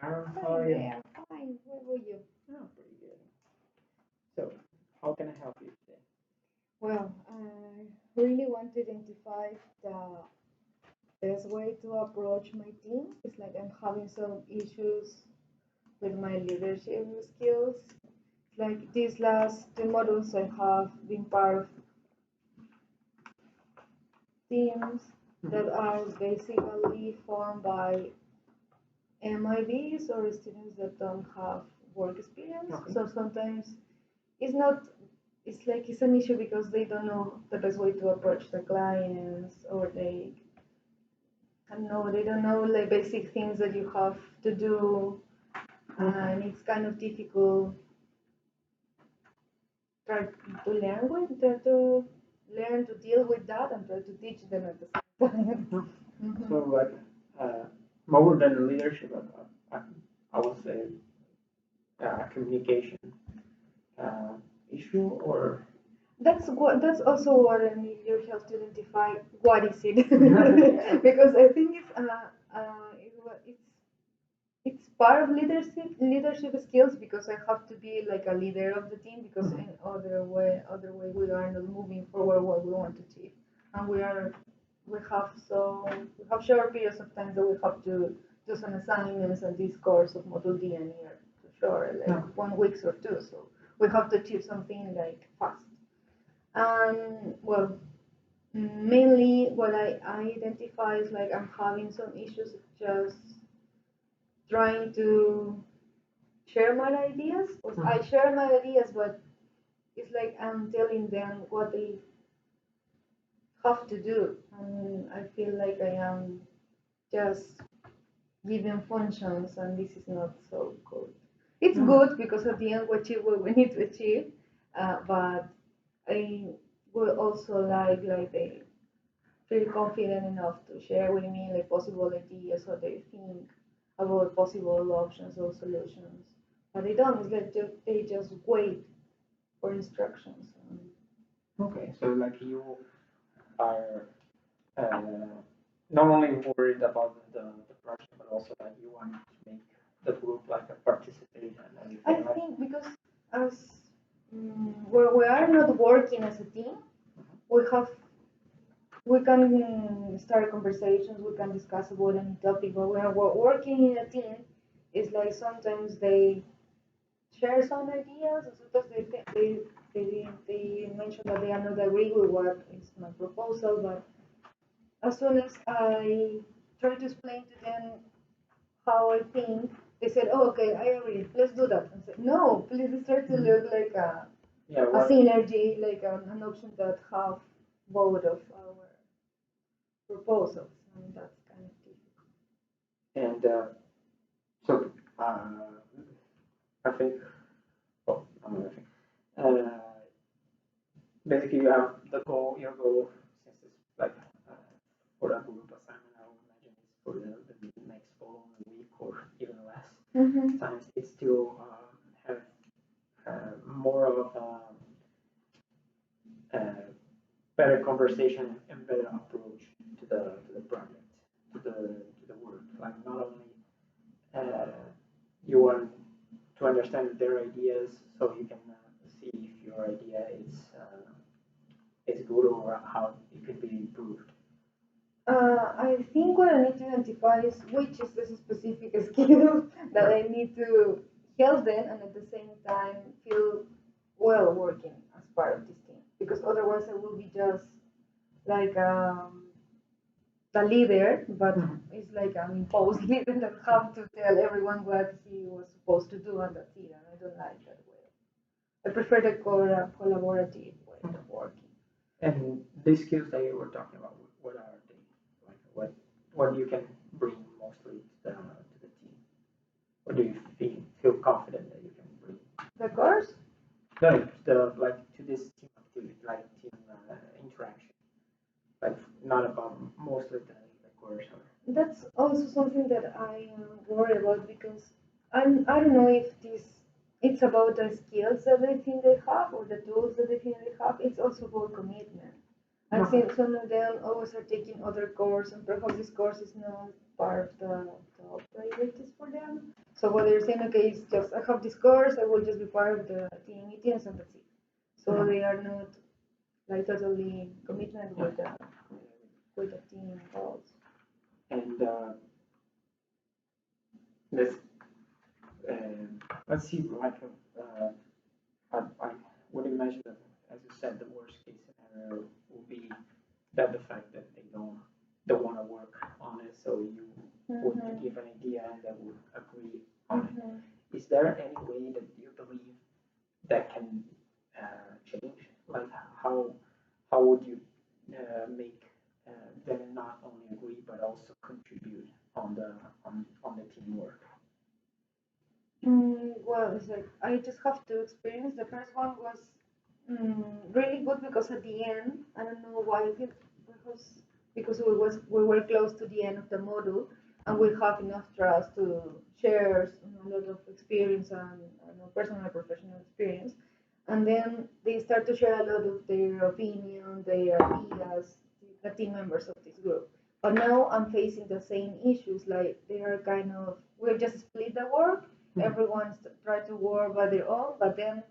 Aaron, Hi, how are you? Andrea. Fine. What about you? Oh, pretty good. So, how can I help you today? Well, I really want to identify the best way to approach my team. It's like I'm having some issues with my leadership skills. Like these last two modules, I have been part of teams that are basically formed by MIBs or students that don't have work experience. Okay. So sometimes it's not it's like it's an issue because they don't know the best way to approach the clients or they I don't know they don't know like basic things that you have to do and it's kind of difficult try to learn with try to learn to deal with that and try to teach them at the same time. So, Mhm. like, more than leadership, I would say communication uh, issue or. That's also what I need your help to identify what is it because I think it's part of leadership skills because I have to be like a leader of the team because in other way we are not moving forward what we want to achieve and we have short periods of time that we have to do some assignments and this course of module D and year to sure like 1 week or two so we have to achieve something like fast and well mainly what I identify is like I'm having some issues just trying to share my ideas. I share my ideas, but it's like I'm telling them what they have to do, and I feel like I am just giving functions, and this is not so good. It's good because at the end we achieve what we need to achieve, but I would also like they feel confident enough to share with me like possible ideas, what they think about possible options or solutions. But they don't. It's like they just wait for instructions. Okay, so like you are not only worried about the project, but also that you want to make the group like a participate and I everything. Like, think because as where we are not working as a team, we have we can start conversations, we can discuss about any topic, but when we're working in a team, it's like sometimes they share some ideas, and sometimes they mention that they are not agree with what is my proposal, but as soon as I try to explain to them how I think, they said, "Oh, okay, I agree. Let's do that." And I said, "No, please let's try to look like yeah, a what? synergy, like an option that have both of our proposals, and that's kind of difficult." And so I think, well, I'm not think. Uh, Basically, you have your goal, since it's like uh, for a group assignment, I would imagine it's for the next following week or even less Mm-hmm. times. It's to have more of a better conversation and better approach to the project, to the work. Like not only uh, you want to understand their ideas, so you can see if your idea is good or how it could be improved. I think what I need to identify is which is the specific skill that I need to help them and at the same time feel well working as part of this team. Because otherwise I will be just like the leader, but it's like an imposed leader that have to tell everyone what he was supposed to do and that's it. And I don't like that way. I prefer the collaborative way of working. And these skills that you were talking about, what are they? Like what you can bring mostly to the team? What do you feel confident that you can bring? The course, No, the like to this team activity, like team interaction, like not about mostly the course or. that's also something that I worry about because I don't know if this it's about the skills that they think they have or the tools that they think they have. It's also about commitment. I've seen some of them always are taking other course and perhaps this course is not part of the top priorities for them. So what they're saying, okay, it's just I have this course, I will just be part of the team meetings and that's it. So they are not like totally commitment with the team goals. And let's let's see, like I would imagine that, as you said, the worst case scenario will be that the fact that they don't want to work on it, so you would give an idea and they would agree on it. Is there any way that you believe that can change? Like how would you make them not only agree but also contribute on the teamwork? Well, it's like I just have to experience. The first one was really good because at the end, I don't know why, I think because we were close to the end of the module, and we have enough trust to share a lot of experience and personal and professional experience. And then they start to share a lot of their opinion, their ideas, the team members of this group. But now I'm facing the same issues. Like they are kind of we just split the work. Everyone's try to work by their own, but then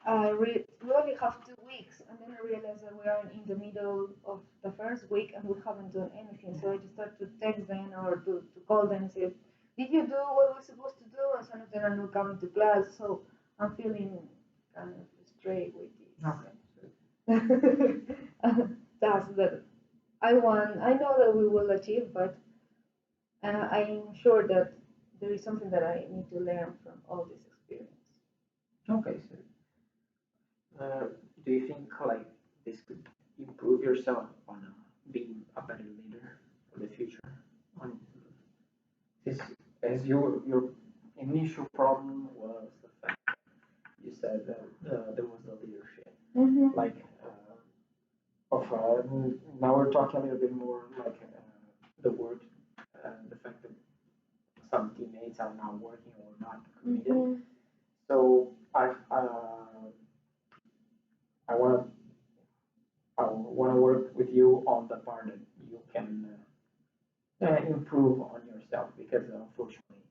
we only have 2 weeks, and then I realized that we are in the middle of the first week and we haven't done anything. So I just start to text them or to call them and say, "Did you do what we're supposed to do?" And some of them are not coming to class, so I'm feeling kind of frustrated with this. That's that I want. I know that we will achieve, but I'm sure that there is something that I need to learn from all this experience. Okay, so uh, do you think like this could improve yourself on being a better leader for the future? On this, as your initial problem was the fact you said that there was the leadership, like of now we're talking a little bit more like the work, the fact that some teammates are not working or not committed. So I want I want to work with you on the part that you can improve on yourself because unfortunately,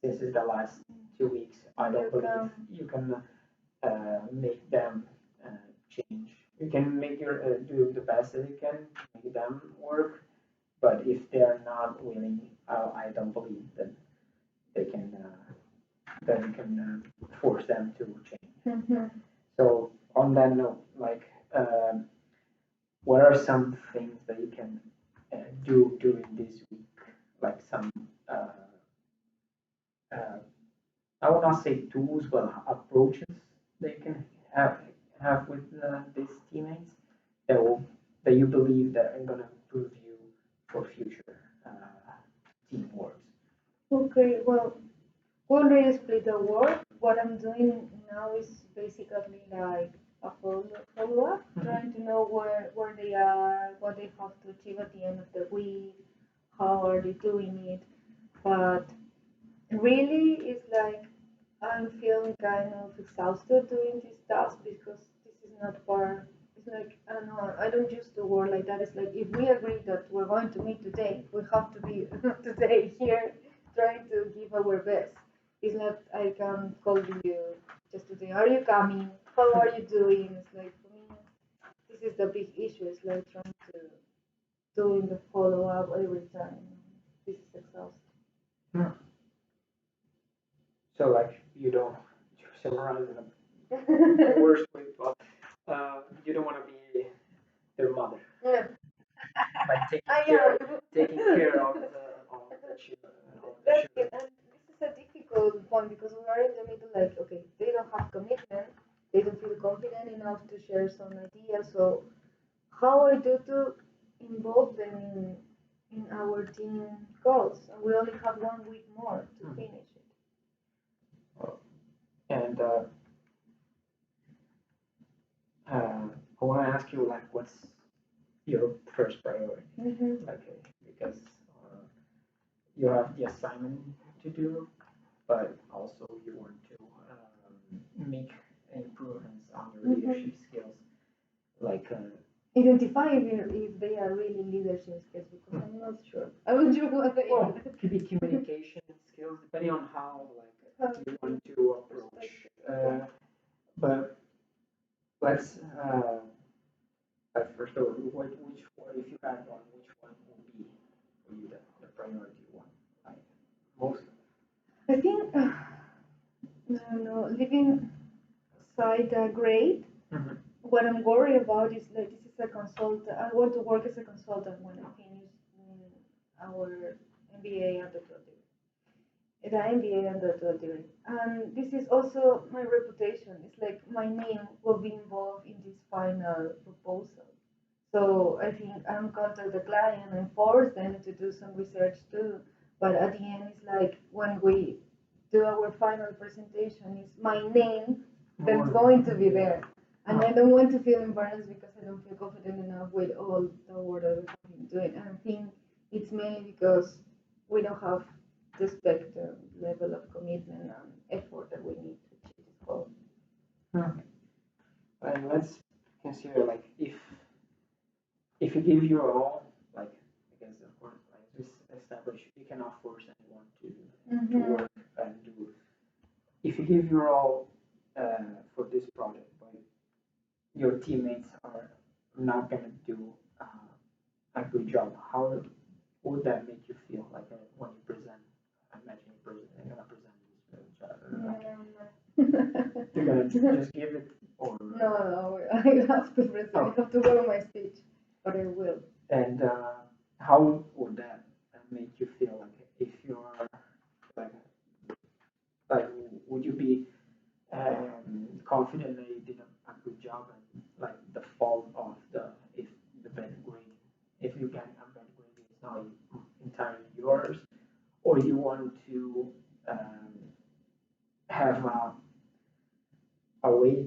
this is the last 2 weeks. I don't believe you can make them uh, change. You can make your do the best that you can to make them work, but if they are not willing, I don't believe that they can that you can force them to change. So on that note, like. What are some things that you can do during this week? Like some, uh, I will not say tools, but approaches that you can have with these teammates that will that you believe that are gonna improve you for future teamwork. Okay, well, we already split the work. What I'm doing now is basically like a follow up, trying to know where they are, what they have to achieve at the end of the week, how are they doing it. But really, it's like I'm feeling kind of exhausted doing this task because this is not part. It's like I don't know. I don't use the word like that. It's like if we agree that we're going to meet today, we have to be today here, trying to give our best. It's not I can call you just today. Are you coming? How are you doing? It's like for me, this is the big issue. It's like trying to doing the follow up every time. This is exhausting. Hmm. So like you don't summarize in the worst way, but you don't want to be their mother. Yeah. Like Yeah. taking care of the children. Of the That's children. it. And this is a difficult one because we are in the middle, like, okay, they don't have commitment, they don't feel confident enough to share some ideas. So, how I do to involve them in our team goals? And we only have 1 week more to finish it. And I want to ask you, like, what's your first priority? Like, because you have the assignment to do, but also you want to make improvements on your leadership skills. Like, Identify if they are really leadership skills because I'm not sure. I will do what they well, it could be communication skills, depending on how How you want to approach. But let's first of all, which one, if you had one, which one would be for you the priority one? Like most. I think, no, no, living side grade. Mhm. What I'm worried about is like this is a consultant. I want to work as a consultant when I finish our MBA undergraduate. The MBA undergraduate, and this is also my reputation. It's like my name will be involved in this final proposal. So I think I'm contact the client and force them to do some research too. But at the end, it's like when we do our final presentation, it's my name that's going to be there. And I don't want to feel embarrassed because I don't feel confident enough with all the work that we have been doing. And I think it's mainly because we don't have the spectrum level of commitment and effort that we need to achieve this goal. Okay. And let's consider like if you give your all, like because of course like this established, you cannot force anyone to work and do. If you give your all for this project, but your teammates are not gonna do a good job, how would that make you feel? Like when you present, I imagine you're gonna present this you're gonna just give it or No, no, I have to present. I have to go on my speech, but I will. and how would that make you feel? Like if you are like like would you be confident that you did a good job and like the fault of if the bad grade if you get a bad grade is not entirely yours or you want to um, have a way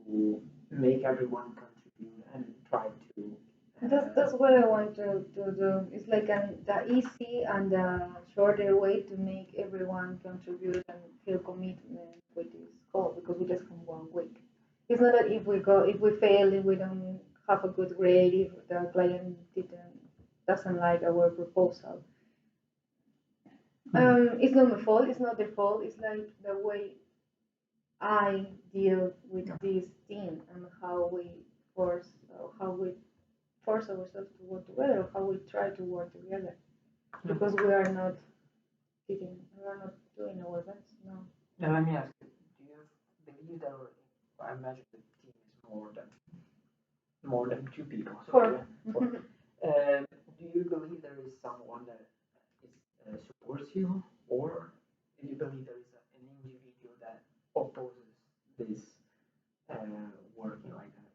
to make everyone contribute and try to That's what I want to do. It's like the easy and the shorter way to make everyone contribute and feel commitment with this goal because we just have 1 week. It's not that if we fail, if we don't have a good grade, if the client doesn't like our proposal. It's not my fault. It's not their fault. It's like the way I deal with this team and force how we force ourselves to work together, or how we try to work together, because we are not doing our best. No. now let me ask you, do you believe that I imagine the team is more than two people. So Four. four. Do you believe there is someone that is, supports you, or do you believe there is an individual that opposes this working like that?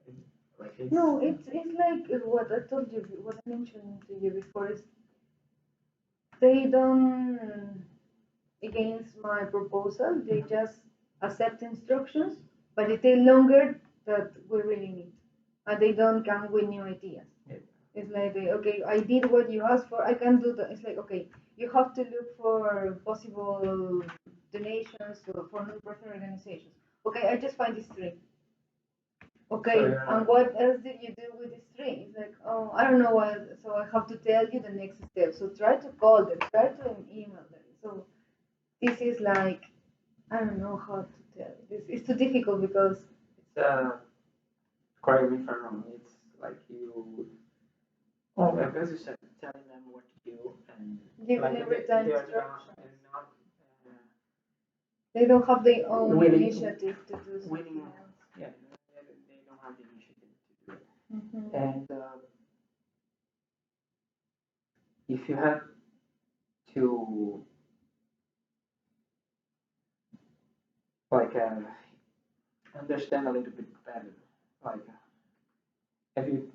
Like it's, No, it's like what I told you, what I mentioned to you before. Is they don't against my proposal. They just accept instructions, but they take longer that we really need, and they don't come with new ideas. yeah. It's like, okay, I did what you asked for. I can do that. It's like, okay, you have to look for possible donations for non-profit organizations. Okay, I just find these three. Okay, So, and what else did you do with these three? It's like, oh, I don't know what. So I have to tell you the next step. So try to call them, try to email them. So this is like, I don't know how to tell. This it's too difficult because it's correct me if I'm wrong. It's like you, like as you said, telling them what to do and giving like every time they're instructions. they're not They don't have their own willing initiative to do willing something else. yeah they don't have the initiative to do it. Mm-hmm. And if you had to like understand a little bit better, like have you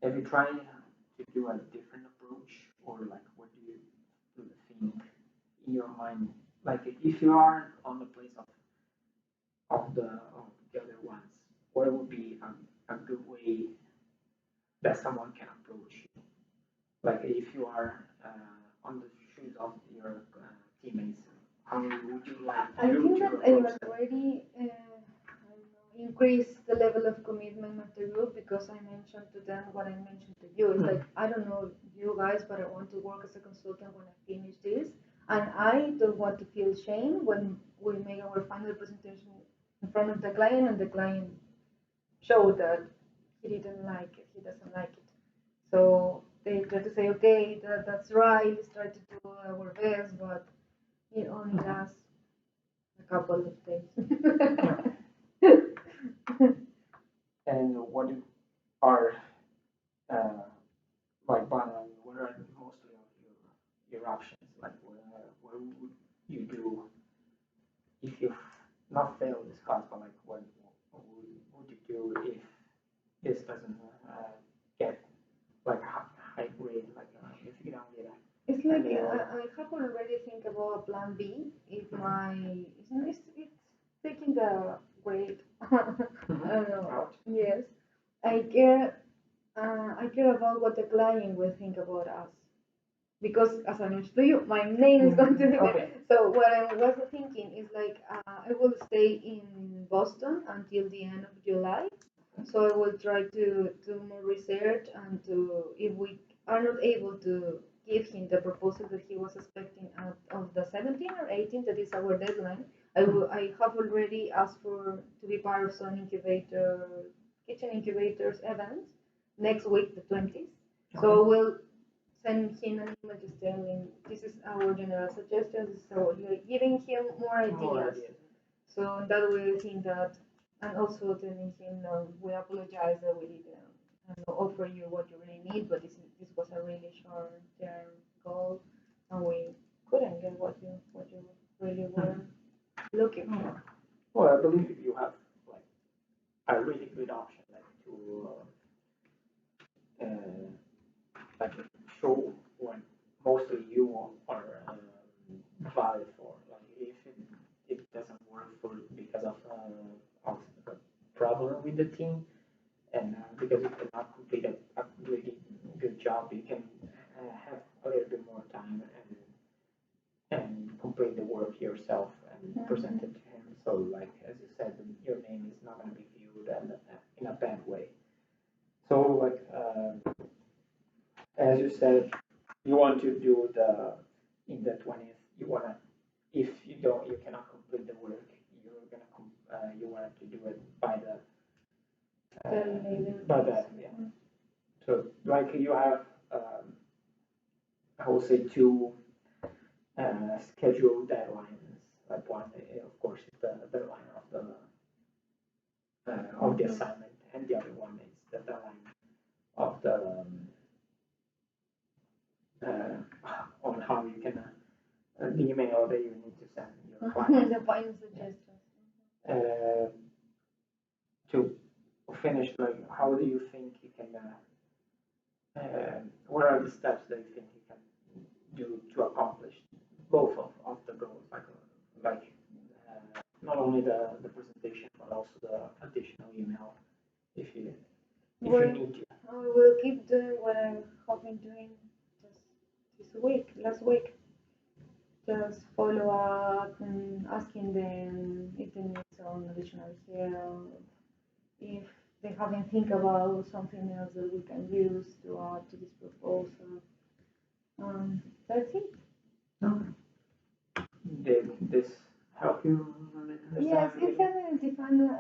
have you tried to do a different approach or like what do you think in your mind? Like if you are on the place of the other ones, what would be a good way that someone can approach you? Like if you are on the shoes of your teammates, how would you like I you think to that I approach them? already increase the level of commitment of the group because I mentioned to them what I mentioned to you. It's like, I don't know you guys, but I want to work as a consultant when I finish this. And I don't want to feel shame when we make our final presentation in front of the client and the client showed that he didn't like it, he doesn't like it. So they try to say, okay, that's right, let's try to do our best, but it only lasts a couple of days. And what are uh, like Bana, what are mostly of your options? Like what would you do if you not fail this class, but like what would you do if this doesn't get like high grade, like if you don't get It's a like nail? I have already think about a plan B if my it's taking the grade. I don't know. Out. Yes, I care. I care about what the client will think about us because, as I mentioned to you, my name is going to be there. Okay. So what I was thinking is like I will stay in Boston until the end of July. So I will try to do more research and to, if we are not able to give him the proposal that he was expecting out of the 17 or 18, that is our deadline, I have already asked for to be part of some kitchen incubators events next week, the 20th. So I will send him an email just telling this is our general suggestions, so like giving him more More ideas. ideas. So that way I think that, and also telling him we apologize that we didn't offer you what you really need, but this was a really short term goal, and we couldn't get what you really were looking for. Well, I believe you have like a really good option, like to like show what mostly you are valid for. Like if it doesn't work for because of a problem with the team, and because you cannot complete a really good job, you can have a little bit more time and complete the work yourself and present it to him. So, like as you said, your name is not going to be viewed in a bad way. So, like as you said, you want to do the in the 20th. You wanna if you cannot complete the work, you're gonna you want to do it by the by the yeah. So like you have I will say two scheduled deadlines. Like one, of course, is the deadline of the assignment, and the other one is the deadline of uh, on how you can the email that you need to send your client. The final suggestions. Uh, to finish, like, how do you think you can? What are the steps that you think you can do to accomplish both of the goals, like not only the presentation but also the additional email if you if you Well, need to. I will keep doing what I have been doing just this week, last week. Just follow up and asking them if they need some additional help, if they haven't think about something else that we can use to add to this proposal. That's it. Okay. Did this help you Yes, understand? it's an different.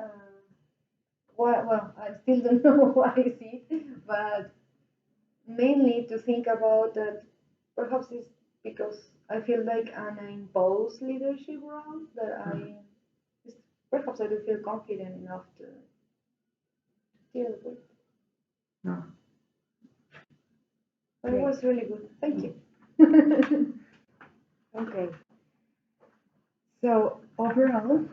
Well, I still don't know why is it, but mainly to think about that perhaps it's because I feel like an imposed leadership role that perhaps I don't feel confident enough to deal with. No. But it was really good. Thank you. Okay. So overall,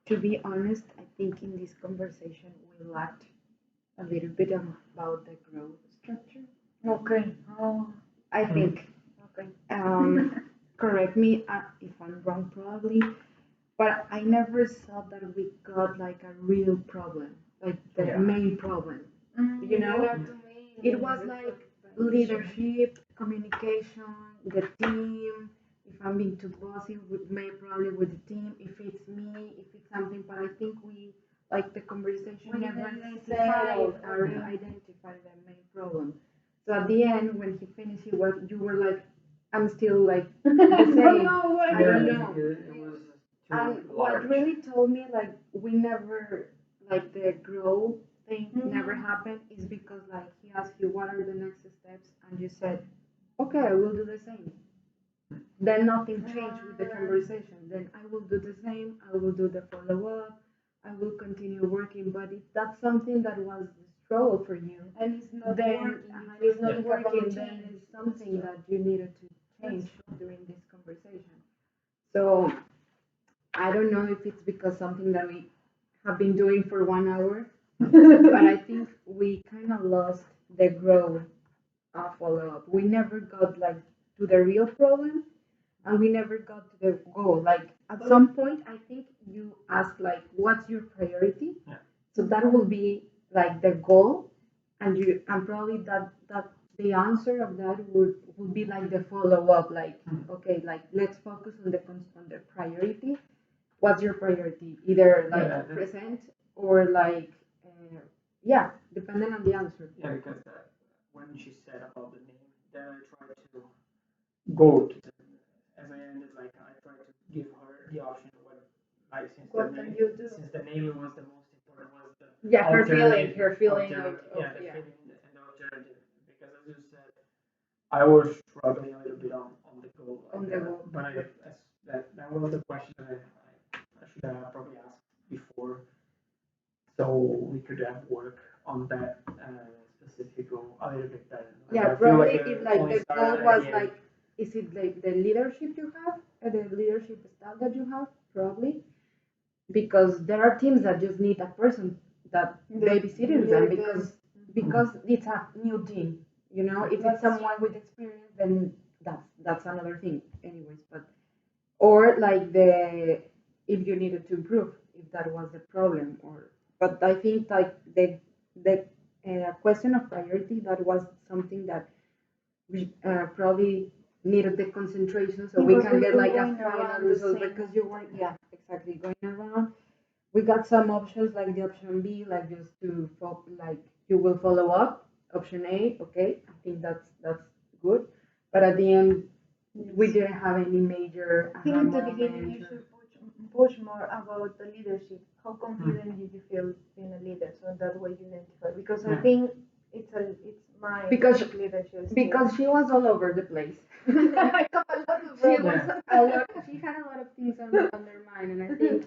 to be honest, I think in this conversation we lacked a little bit about the growth structure. Okay. Oh, I think. okay. Correct me if I'm wrong, probably, but I never saw that we got like a real problem, like the Yeah. main problem. You know, it was like leadership, communication, the team. If I'm being too bossy, with may probably with the team. If it's me, if it's something, but I think we like the conversation We never identified, settled or okay. identified the main problem. So at the end, when he finished, you were like, I'm still like the I don't same. know what I don't Yeah, know. it was And too what large. really told me like we never like the grow thing never Mhm. happened is because like he asked you what are the next steps and you said, okay, I will do the same. Then nothing changed with the conversation. Then I will do the same. I will do the follow up. I will continue working. But if that's something that was the struggle for you, And it's not then working. and You it's feel not you have a working, then routine. it's something that you needed to That's change during this conversation. So I don't know if it's because something that we have been doing for 1 hour, but I think we kind of lost the growth follow up. We never got like to the real problem, and we never got to the goal. Like at some point, I think you ask like, "What's your priority?" Yeah. So that will be like the goal, and you and probably that the answer of that would be like the follow up. Like, okay, like let's focus on on the priority. What's your priority? Either like Yeah, present or like yeah, depending on the answer. yeah, because when she said about the name, then I tried to go to the, as I ended, like I tried to give her the option what, like What can you do? since the name was the most important, was the Yeah, alternative, her feeling yeah, the yeah. feeling and the alternative, because as you said, I was struggling a little bit on the goal, like On the goal. but that was the question I should have probably asked before, so we could have work on that specific goal a little bit better. Like, Yeah, I feel probably like if it like only the started goal at was the end. like, is it like the leadership you have, the leadership style that you have? Probably because there are teams that just need a person that babysits them because it's a new team. You know, if it's someone with experience, then that's another thing. Anyways, but or like the if you needed to improve, if that was the problem, or but I think like the question of priority that was something that we probably needed the concentration so we Because can we get were like a going final around the result same. because you weren't yeah exactly going around. We got some options like the option B, like just to like you will follow up. Option A, okay, I think that's good. But at the end, we didn't have any major I think aha in the beginning moment. you should push more about the leadership. How confident did you feel being a leader? So that way you identify. Because I think it's my Because leadership. because she was all over the place. I have a lot of She problems. was a lot. She had a lot of things on her mind, and I think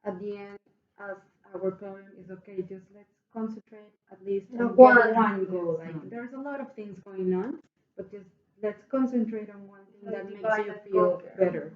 at the end, as our problem is okay, just let's concentrate at least on get one goal. Like there's a lot of things going on, but just let's concentrate on one thing that makes you feel better.